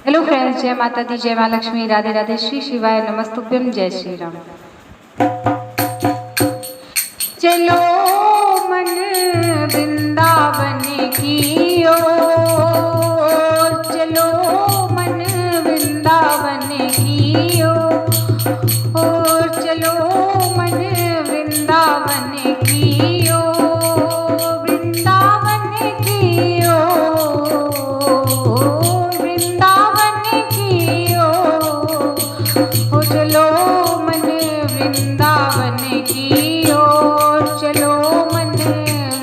Hello friends, जय माता दी, जय माँ लक्ष्मी, राधे राधे, श्री शिवाय नमस्तुभ्यम, जय श्री राम। चलो मन वृंदावन की ओर, चलो मन वृंदावन की ओर, चलो मन वृंदावन की ओर, वृंदावन की ओर, वृंदावन की ओर, चलो मन वृंदावन की ओर, चलो मन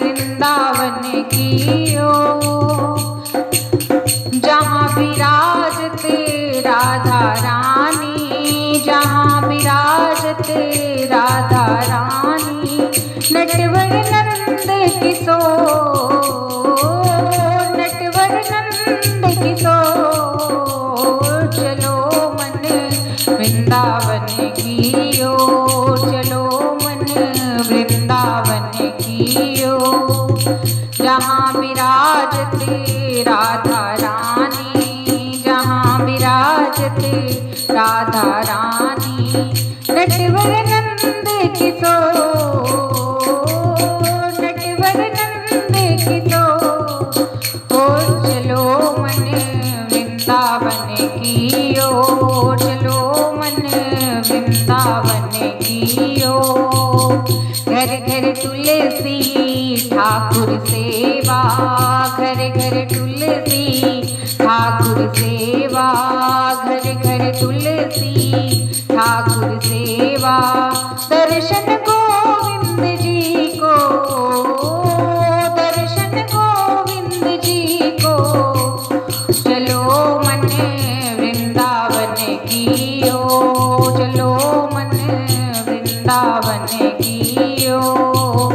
वृंदावन की ओर, जहाँ विराजते राधा रानी, जहाँ विराजते राधा रानी, नटवर नंद किशोर, नटवर नंद किशोर, चलो मन वृंदावन की ओर, चलो मन वृंदावन की ओर, जहाँ विराजते राधा रानी, जहाँ विराजते राधा रानी, नटवर नंद किशोर, नटवर नंद किशोर, चलो मन वृंदावन की ओर, चलो मन वृंदावन की ओर, घर घर तुलसी ठाकुर सेवा, घर घर तुलसी ठाकुर सेवा, घर घर तुलसी ठाकुर सेवा, दर्शन गोविंद जी को, दर्शन गोविंद जी को, चलो मन वृंदावन की ओर, चलो मन वृंदावन की ओर,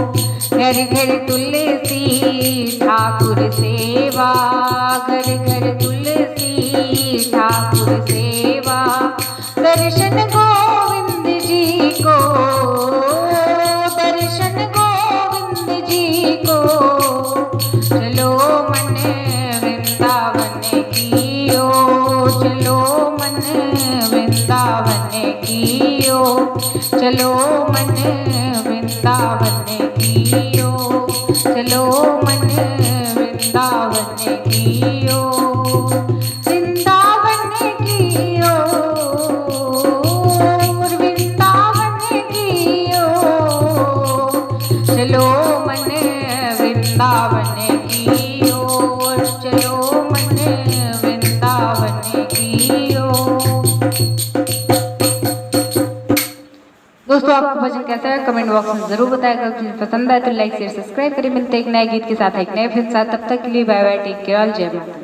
घर घर तुलसी ठाकुर सेवा, घर घर तुलसी ठाकुर सेवा, दर्शन गोविंद जी को, दर्शन गोविंद जी को, चलो मन वृंदावन की ओर, चलो मन वृंदावन की ओर, चलो मन वृंदावन की ओर, चलो मन वृंदावन की ओर, वृंदावन की ओर, वृंदावन की ओर, चलो मन वृंदावन की ओर, चलो मन वृंदावन की ओर। दोस्तों, आपको भजन कैसा है कमेंट बॉक्स में जरूर बताएगा। अगर पसंद आए तो लाइक शेयर सब्सक्राइब करें। मिलते हैं एक नए गीत के साथ, एक नए फिल्म साथ। तब तक के लिए बाय बाय, टेक केयर, जय माता।